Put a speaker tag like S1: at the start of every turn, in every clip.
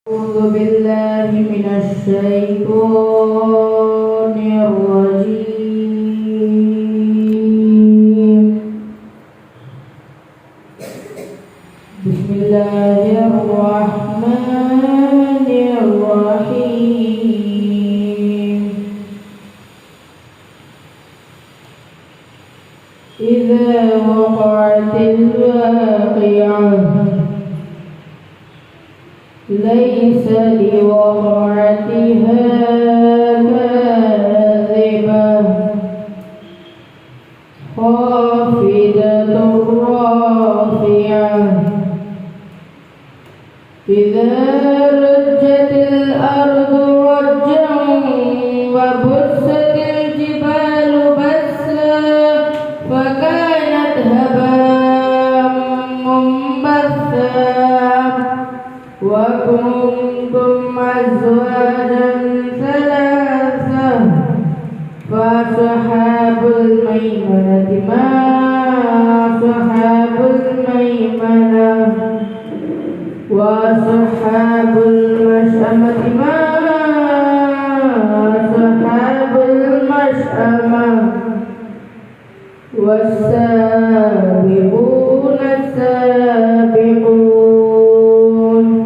S1: أعوذ بالله من الشيطان الرجيم. بسم الله الرحمن الرحيم. إذا وقعت الواقعة ليس لوقعتها كاذبة خافضة رافعة إذا رجت الأرض رجا وبست الجبال بسا فكانت هباء منبثا وكنتم أزواجا ثلاثة فأصحاب الميمنة ما أصحاب الميمنة وأصحاب المشأمة ما أصحاب المشأمة والسابقون السابقون.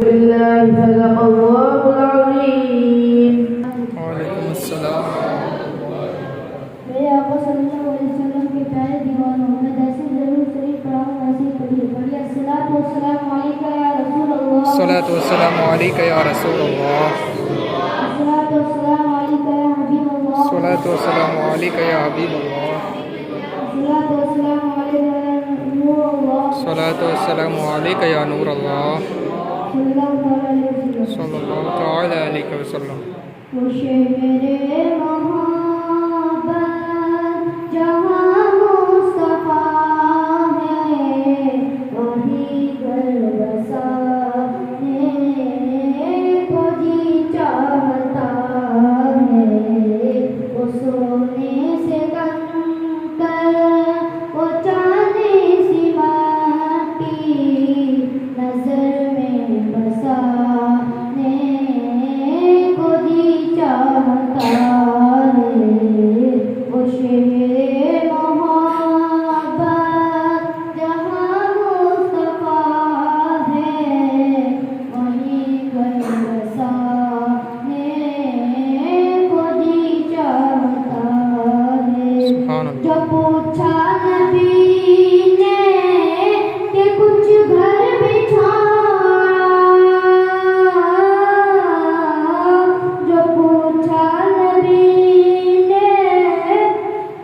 S1: بالله صدق الله العظيم.
S2: وعلیکم السلام.
S3: میرے آقا صلی اللہ علیہ وسلم کے پیارے دیوانوں میں ایسے ضرور شریف پڑھاؤں ایسے پڑھیے الصلاۃ والسلام علیک یا رسول اللہ.
S2: الصلاۃ والسلام علیک یا رسول اللہ.
S3: الصلاۃ والسلام علیک یا حبیب اللہ.
S2: الصلاۃ والسلام علیک یا حبیب اللہ.
S3: الصلاۃ والسلام علیک یا نور اللہ.
S2: الصلاۃ والسلام علیک یا نور اللہ
S3: صلی اللہ تعالی علیہ
S2: صلی اللہ تعالی علیہ
S3: وسلم.
S2: وسلم.
S3: وہ شہر محبت جہاں مصطفیٰ ہے وہی گھر بسانے کو جی چاہتا ہے. وہ سونے سے کنکر وہ چاندی سی مٹی نظر میں بسانے کو جی چاہتا ہے. وہ شہر محبت جہاں مصطفیٰ ہے وہیں گھر بسانے کو جی چاہتا ہے.
S2: سبحان اللہ.
S3: جو پوچھا نبی نے کہ کچھ گھر بچھانا، جو پوچھا نبی نے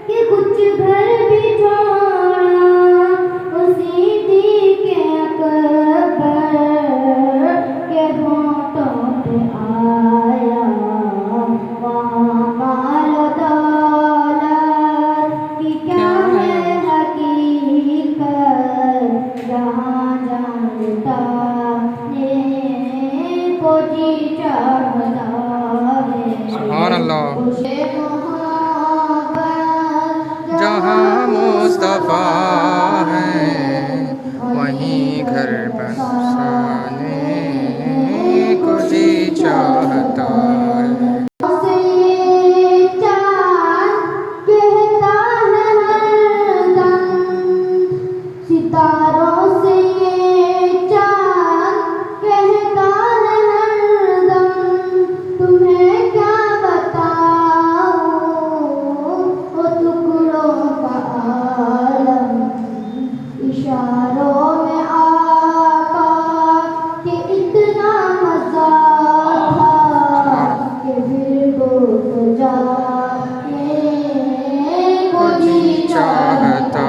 S3: کہ کچھ گھر بچھانا، اسی صدیق اکبر کے ہونٹوں پہ آیا. وہاں مال و دولت کی کیا ہے حقیقت جہاں جانتا نے کو جی چاہتا ہے.
S2: سبحان اللہ.
S3: خوشے محبت
S2: جہاں مصطفیٰ ہے وہیں گھر بسانے کو جی چاہتا ہے.
S3: سے چاند کہتا ہے ہر دم، ستاروں سے چاند کہتا ہے ہر دم، تمہیں کیا بتاؤں وہ ٹکڑوں کا عالم. اشاروں میں آقا کہ اتنا مزہ تھا کہ پھر کو تو جانے کو جی چاہتا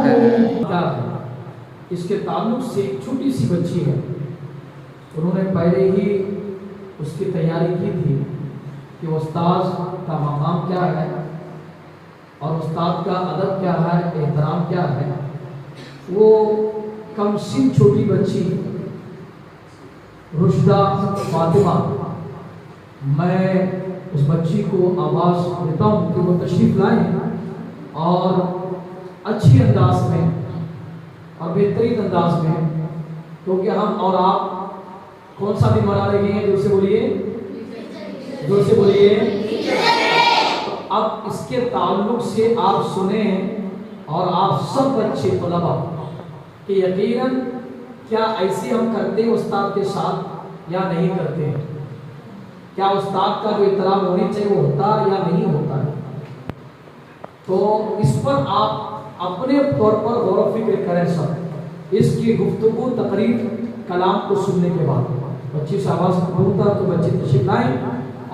S3: ہے.
S4: کیا ہے اس کے تعلق سے ایک چھوٹی سی بچی ہے. انہوں نے پہلے ہی اس کی تیاری کی تھی کہ استاذ کا مقام کیا ہے اور استاد کا ادب کیا ہے، احترام کیا ہے. وہ کم سن چھوٹی بچی رشدہ فاطمہ، میں اس بچی کو آواز دیتا ہوں کہ وہ تشریف لائیں اور اچھی انداز میں اور بہترین انداز میں، کیونکہ ہم اور آپ کون سا دن منا رہے ہیں؟ زور سے بولیے، زور سے بولیے۔ تو اب اس کے تعلق سے آپ سنیں اور آپ سب بچے طلبا کہ یقیناً کیا ایسے ہم کرتے ہیں استاد کے ساتھ یا نہیں کرتے ہیں؟ کیا استاد کا جو احترام ہونی چاہیے وہ ہوتا یا نہیں ہوتا ہے؟ تو اس پر آپ اپنے طور پر غور و فکر کریں سب، اس کی گفتگو تقریر کلام کو سننے کے بعد بچی سے آواز ہوتا تو بچے تشریف لائیں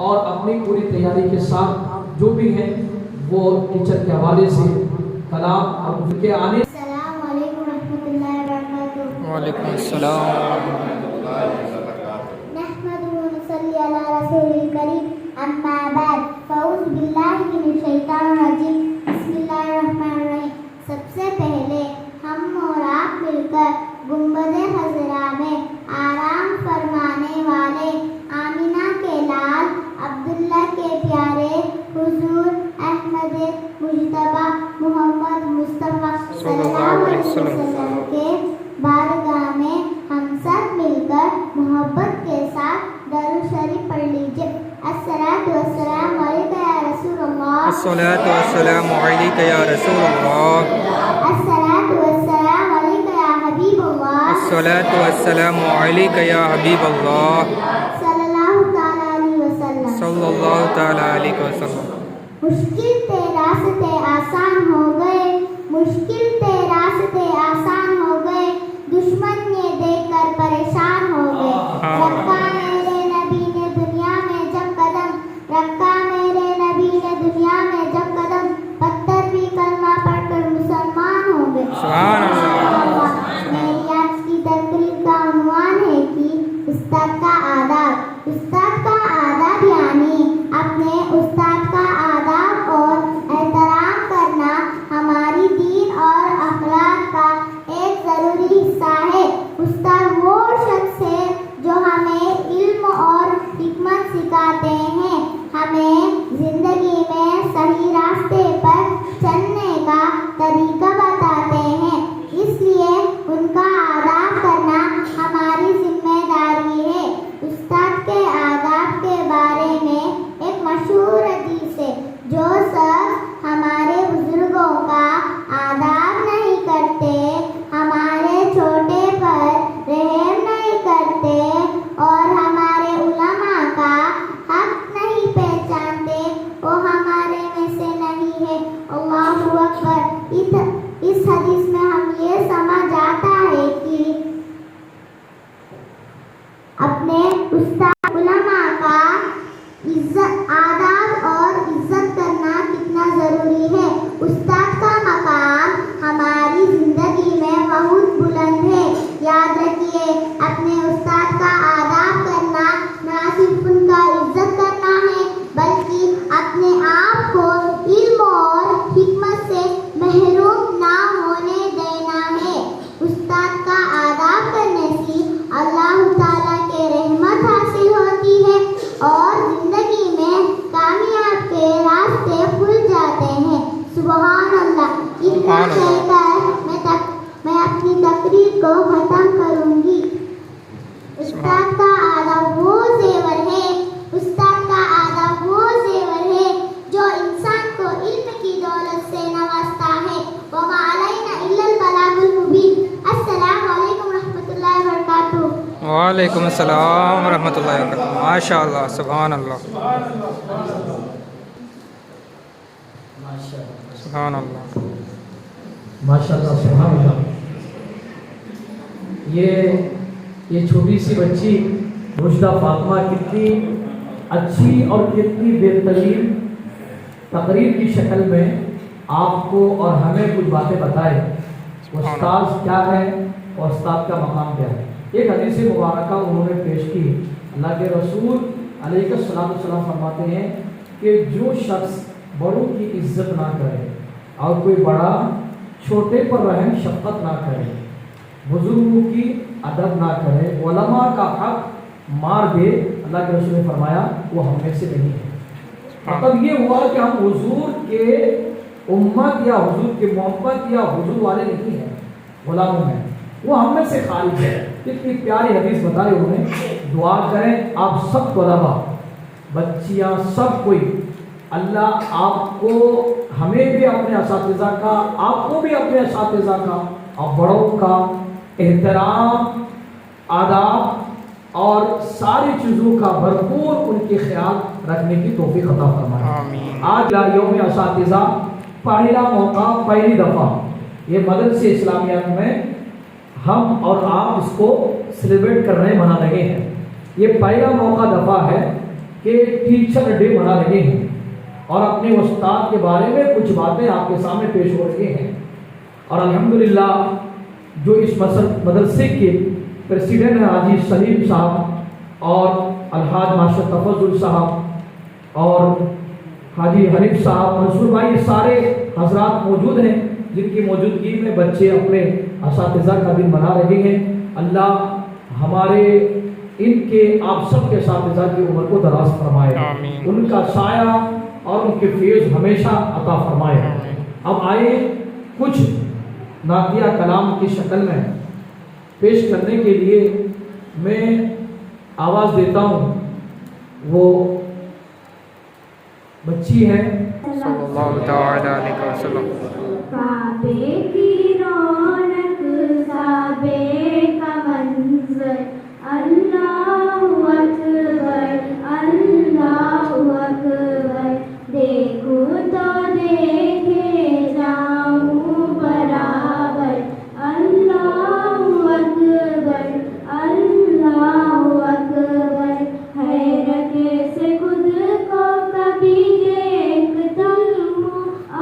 S4: اور اپنی پوری تیاری کے ساتھ جو بھی ہیں وہ ٹیچر کے حوالے سے کلام اور ان کے آنے۔
S3: السلام علیکم ورحمۃ اللہ وبرکاتہ۔
S2: وعلیکم السلام۔
S3: نحمده ونصلي على رسول الكريم اما بعد فاعوذ باللہ من الشیطان الرجیم بسم اللہ الرحمن الرحیم۔ سب سے پہلے ہم اور آپ مل کر گنبد خضرا میں آرام فرمانے والے آمینہ کے لال عبداللہ کے پیارے حضور احمد مجتبی محمد مصطفیٰ صلی اللہ علیہ وسلم کے بارگاہ میں ہم سب مل کر محبت کے ساتھ درود شریف پڑھ لیجئے۔ الصلاۃ والسلام علیکہ یا رسول اللہ،
S2: الصلاۃ والسلام علیکہ یا رسول اللہ،
S3: الصلاۃ والسلام علیکہ یا حبیب اللہ،
S2: الصلاۃ والسلام علیکہ یا حبیب اللہ،
S3: صلی اللہ تعالی علیہ وسلم۔
S2: صلی اللہ تعالی علیہ وسلم۔
S3: مشکل تے راستے آسان ہو گئے، مشکل تے راستے آسان ہو گئے، دشمن یہ دیکھ کر پریشان ہو گئے۔ رکھا میرے نبی نے دنیا میں جب قدم، رکھا میرے نبی نے دنیا میں جب قدم، پتھر بھی کلمہ پڑھ کر مسلمان ہو گئے۔
S2: سبحان اللہ۔
S3: میری آج کی تقریر کا عنوان ہے کہ استاد کا آداب۔ استاد کا آداب یعنی اپنے استاد کا آداب اور احترام کرنا ہماری دین اور اخلاق کا ایک ضروری حصہ ہے۔ استاد وہ شخص ہے جو ہمیں علم اور حکمت سکھاتے ہیں، ہمیں زندگی میں صحیح راستے پر چلنے کا طریقہ بتاتے ہیں، اس لیے ان کا آداب کرنا ہماری ذمہ داری ہے۔ استاد کے آداب کے بارے میں ایک مشہور حدیث ہے، جو شخص ہمارے بزرگوں کا آداب نہیں کرتے، ہمارے چھوٹے پر رحم نہیں کرتے اور ہمارے علماء کا حق نہیں پہچانتے، وہ ہمارے میں سے نہیں ہے۔ اللہ اکبر۔ اس حدیث میں ہم یہ سمجھ آتا ہے کہ اپنے استاد علماء کا عزت، آداب اور عزت کرنا کتنا ضروری ہے۔ استاد کا مقام ہماری زندگی میں بہت بلند ہے۔ یاد رکھیے، اپنے استاد کا آداب کرنا نہ صرف ان کا عزت کرنا ہے بلکہ اپنے آپ کو علم اور حکمت سے محروم نہ ہونے دینا ہے۔ استاد کا آداب کرنے سے اللہ تعالیٰ کے رحمت حاصل ہوتی ہے اور زندگی میں کامیاب کے راستے کھل جاتے ہیں۔ سبحان اللہ۔ اتنا کہہ کر میں اپنی تقریر کو ختم کروں گی۔ استاد کا آداب وہ زیور ہے، استاد کا آداب وہ زیور ہے جو انسان کو علم کی دولت سے نوازتا ہے۔ وما علینا الا البلاغ المبین۔ السلام علیکم ورحمۃ اللہ وبرکاتہ۔
S2: وعلیکم السلام ورحمۃ اللہ وبرکاتہ۔ ماشاء اللہ، سبحان اللہ، سبحان اللہ،
S4: ماشاء اللہ، سبحان اللہ۔ یہ چھوٹی سی بچی رشدہ فاطمہ کتنی اچھی اور کتنی بہترین تقریر کی شکل میں آپ کو اور ہمیں کچھ باتیں بتائے، استاد کیا ہے اور استاد کا مقام کیا ہے۔ ایک حدیث مبارکہ انہوں نے پیش کی۔ اللہ کے رسول علیہ السلام فرماتے ہیں کہ جو شخص بڑوں کی عزت نہ کرے اور کوئی بڑا چھوٹے پر رحم شفقت نہ کرے، بزرگوں کی ادب نہ کرے، علماء کا حق مار دے، اللہ کے رسول نے فرمایا وہ ہم میں سے نہیں ہے۔ مطلب یہ ہوا کہ ہم حضور کے امت یا حضور کے محبت یا حضور والے نہیں ہیں، غلاموں ہیں، وہ ہم میں سے خارج ہے۔ اتنی پیاری حدیث بتائی انہوں نے، دعا کریں آپ سب کو رہا بچیاں سب کوئی اللہ آپ کو ہمیں بھی اپنے اساتذہ کا آپ کو بھی اپنے اساتذہ کا اور بڑوں کا احترام آداب اور ساری چیزوں کا بھرپور ان کے خیال رکھنے کی توفیق عطا فرمائے. آج یوم اساتذہ پہلا موقع پہلی دفعہ یہ مدرسے اسلامیات میں ہم اور آپ اس کو سیلیبریٹ کر رہے ہیں منا رہے ہیں. یہ پہلا موقع دفعہ ہے کہ ٹیچر ڈے منا رہے ہیں اور اپنے استاد کے بارے میں کچھ باتیں آپ کے سامنے پیش ہو رہے ہیں. اور الحمدللہ جو اس مدرسے کے پریسیڈنٹ ہیں حاجی سلیم صاحب اور الحاج ماشاء تفضل صاحب اور حاجی حنیف صاحب منصور بھائی یہ سارے حضرات موجود ہیں جن کی موجودگی میں بچے اپنے اساتذہ کا دن منا رہے ہیں. اللہ ہمارے ان کے آپ سب کے اساتذہ کی عمر کو دراز فرمائے, ان کا سایہ اور ان کے فیض ہمیشہ عطا فرمائے. اب آئے کچھ نعتیہ کلام کی شکل میں پیش کرنے کے لیے میں آواز دیتا ہوں. وہ بچی ہے
S2: صلی اللہ تعالی علیہ وسلم.
S3: کعبے کی رونق کعبے کا منظر اللہ اکبر اللہ اکبر دیکھوں تو دیکھے جاؤں برابر اللہ اکبر اللہ اکبر حیرت سے خود کو کبھی دیکھتا ہوں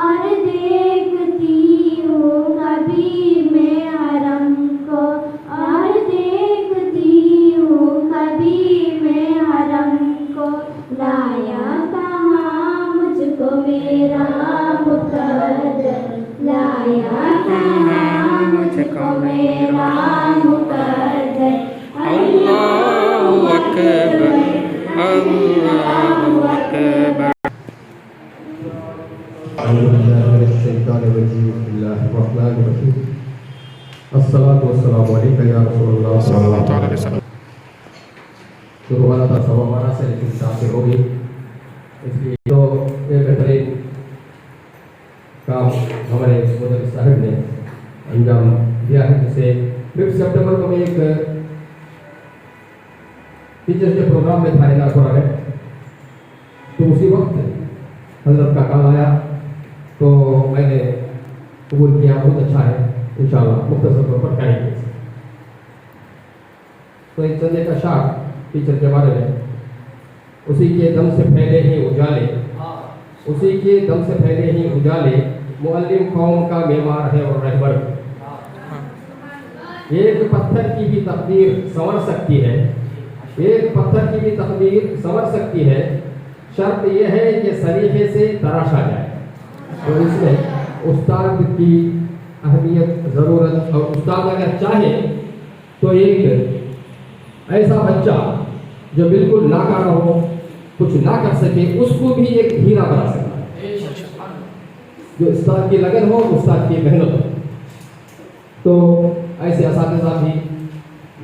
S3: اور دیکھتی ہوں کبھی میں حرم کو اور دیکھتی ہوں کبھی میں حرم کو لایا کہاں مجھ کو میرا مقدر لایا کہاں مجھ کو میرا مقدر
S2: اللہ اکبر اللہ اکبر.
S5: أعوذ بالله من الشيطان الرجيم بسم الله الرحمن الرحيم الصلاة والسلام عليك يا رسول الله
S2: صلی اللہ تعالی علیہ وسلم.
S5: شروع والا تھا سوا مانا سے لیکن تاثر ہوگی اس لیے جو ایک بہترین کام ہمارے مدرس صاحب نے انجام دیا ہے جسے 5 سپٹمبر کو میں ایک ٹیچر کے پروگرام میں تھا اعلان ہو رہا ہے تو اسی وقت حضرت کا کال آیا تو میں نے قبول کیا. بہت اچھا ہے انشاءاللہ مختصر طور پر کریں گے. تو ایک چند ایک اشعار ٹیچر کے بارے میں اسی کے دم سے پھیلے ہی اجالے اسی کے دم سے پھیلے ہی اجالے معلم قوم کا معمار ہے اور رہبر. ایک پتھر کی بھی تقدیر سنور سکتی ہے ایک پتھر کی بھی تقدیر سنور سکتی ہے شرط یہ ہے کہ سلیقے سے تراشا جائے. تو اس میں استاد کی اہمیت ضرورت اور استاد اگر چاہے تو ایک ایسا بچہ جو بالکل ناکارہ ہو کچھ نہ کر سکے اس کو بھی ایک ہیرا بنا سکتا ہے. جو استاد کی لگن ہو استاد کی محنت ہو. تو ایسے اساتذہ بھی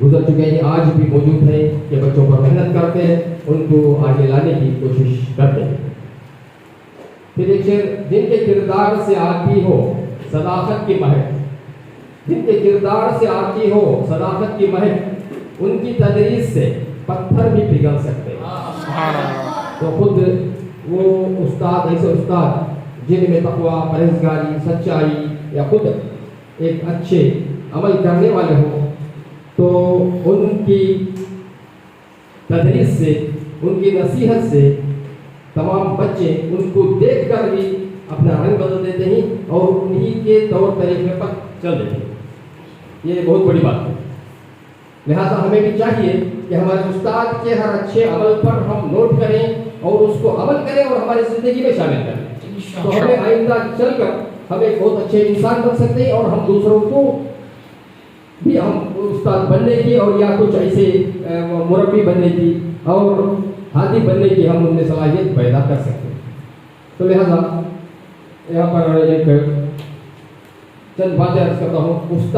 S5: گزر چکے ہیں آج بھی موجود ہیں کہ بچوں پر محنت کرتے ہیں ان کو آگے لانے کی کوشش کرتے ہیں. پھر ایک شعر جن کے کردار سے آتی ہو صداقت کی مہک جن کے کردار سے آتی ہو صداقت کی مہک ان کی تدریس سے پتھر بھی پگھل سکتے ہیں. تو خود وہ استاد ایسے استاد جن میں تقویٰ پرہیزگاری سچائی یا خود ایک اچھے عمل کرنے والے ہوں تو ان کی تدریس سے ان کی نصیحت سے تمام بچے ان کو دیکھ کر بھی اپنا رنگ بدل دیتے ہیں اور انہی کے طور طریقے پر چل دیتے ہیں. یہ بہت بڑی بات ہے. لہذا ہمیں بھی چاہیے کہ ہمارے استاد کے ہر اچھے عمل پر ہم نوٹ کریں اور اس کو عمل کریں اور ہماری زندگی میں شامل کریں. تو ہمیں آئندہ چل کر ہم ایک بہت اچھے انسان بن سکتے ہیں اور ہم دوسروں کو بھی ہم استاد بننے کی اور یا کچھ ایسے مربی بننے کی اور ہادی بننے کی ہم ان میں صلاحیت پیدا کر سکتے ہیں. تو لہذا یہاں پر ایک چند باتیں عرض کرتا ہوں.